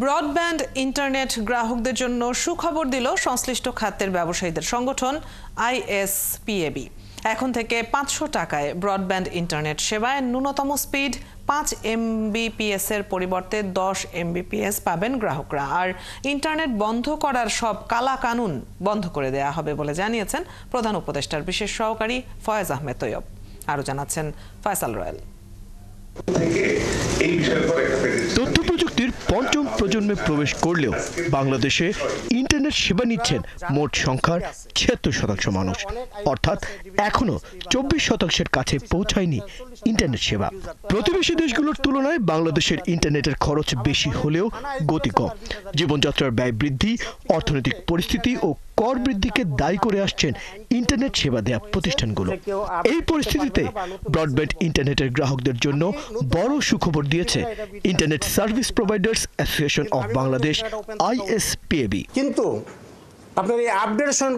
Broadband internet গ্রাহকদের জন্য সুখবর দিল সংশ্লিষ্ট খাতের ব্যবসায়ীদের সংগঠন আইএসপিএবি। এখন থেকে 500 টাকায় ব্রডব্যান্ড ইন্টারনেট সেবায় ন্যূনতম স্পিড 5 MBPS এর পরিবর্তে 10 MBPS পাবেন গ্রাহকরা। আর ইন্টারনেট বন্ধ করার সব কালা কানুন বন্ধ করে দেয়া হবে বলে জানিয়েছেন প্রধান উপদেষ্টার বিশেষ সহকারী ফয়েজ আহমেদ তৈয়ব। আরও জানাচ্ছেন ফয়সাল রয়েল। তথ্য প্রযুক্তির পঞ্চম প্রজন্মে প্রবেশ করলেও বাংলাদেশে ইন্টারনেট সেবা নিচ্ছেন মোট সংখ্যার 76% মানুষ, অর্থাৎ এখনো 24% কাছে পৌঁছায়নি ইন্টারনেট সেবা। প্রতিবেশী দেশগুলোর তুলনায় বাংলাদেশের ইন্টারনেটের খরচ বেশি হলেও গতি কম। জীবনযাত্রার ব্যয় বৃদ্ধি, অর্থনৈতিক পরিস্থিতি ও কর বৃদ্ধিকে দায়ী করে আসছেন ইন্টারনেট সেবা দেয়া প্রতিষ্ঠানগুলো। এই পরিস্থিতিতে ব্রডব্যান্ড ইন্টারনেটের গ্রাহকদের জন্য বড় সুখবর দিয়েছে internet service providers association of Bangladesh ISPAB. কিন্তু আপনার এই আপডেটেশন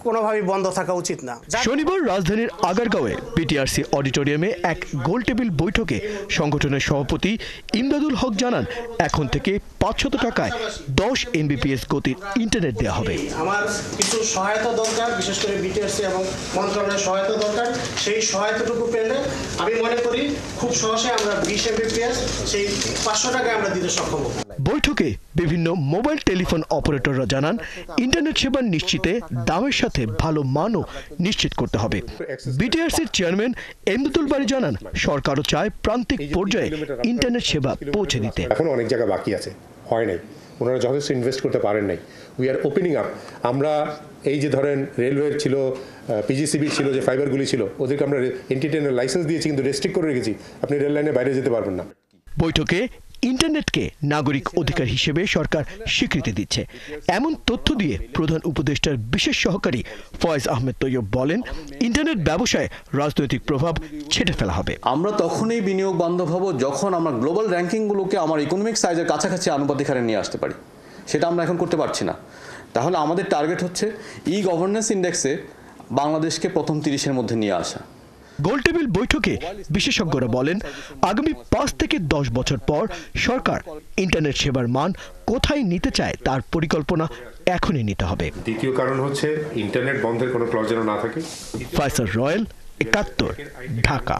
কোনোভাবেই বন্ধ থাকা উচিত না। শনিবার রাজধানীর আগারগাঁওয়ে বিটিআরসি অডিটোরিয়ামে এক গোলটেবিল বৈঠকে সংগঠনের সভাপতি ইমদাদুল হক জানান, এখন থেকে 500 টাকায় 10 MBPS গতির ইন্টারনেট দেওয়া হবে। আমার কিছু সহায়তা দরকার, বিশেষ করে বিটিআরসি এবং মন্ত্রণালয়ের সহায়তা দরকার। সেই সহায়তাটুকু পেলে আমি মনে করি খুব সহজে আমরা 20 MBPS সেই 500 টাকায় আমরা দিতে সক্ষম হব। বৈঠকে বিভিন্ন মোবাইল টেলিফোন অপারেটররা জানান, ইন্টারনেট সেবা নিশ্চিতে দামের সাথে ভালো মানও নিশ্চিত করতে হবে। বিটিআরসির চেয়ারম্যান এমদাদুল বারী জানান, সরকারও চায় প্রান্তিক পর্যায়ে ইন্টারনেট সেবা পৌঁছে দিতে। এখন অনেক জায়গা বাকি আছে, হয় নাই, ওনারা যথেষ্ট ইনভেস্ট করতে পারেন নাই। We are opening up. আমরা এই যে ধরেন রেলওয়ের ছিল, পিজিসিবির ছিল, যে ফাইবারগুলি ছিল, ওদেরকে আমরা এন্টারটেইনার লাইসেন্স দিয়েছি, কিন্তু রেস্ট্রিক্ট করে রেখেছি, আপনি রেল লাইনের বাইরে যেতে পারবেন না। বৈঠকে ইন্টারনেটকে নাগরিক অধিকার হিসেবে সরকার স্বীকৃতি দিচ্ছে, এমন তথ্য দিয়ে প্রধান উপদেষ্টার বিশেষ সহকারী ফয়েজ আহমেদ তৈয়ব বলেন, ইন্টারনেট ব্যবসায় রাজনৈতিক প্রভাব ছেঁটে ফেলা হবে। আমরা তখনই বিনিয়োগ বান্ধব হব যখন আমরা গ্লোবাল র্যাঙ্কিংগুলোকে আমার ইকোনমিক সাইজের কাছাকাছি আনুপাতিক হারে নিয়ে আসতে পারি। সেটা আমরা এখন করতে পারছি না। তাহলে আমাদের টার্গেট হচ্ছে ই গভর্নেন্স ইন্ডেক্সে বাংলাদেশকে প্রথম 30-এর মধ্যে নিয়ে আসা। গোলটেবিল বৈঠকে বিশেষজ্ঞরা বলেন, আগামী 5 থেকে 10 বছর পর সরকার ইন্টারনেট সেবার মান কোথায় নিতে চায় তার পরিকল্পনা এখনই নিতে হবে। দ্বিতীয় কারণ হচ্ছে ইন্টারনেট বন্ধের কোনো ক্লজ যেন না থাকে। ফয়সাল রয়েল, 71, ঢাকা।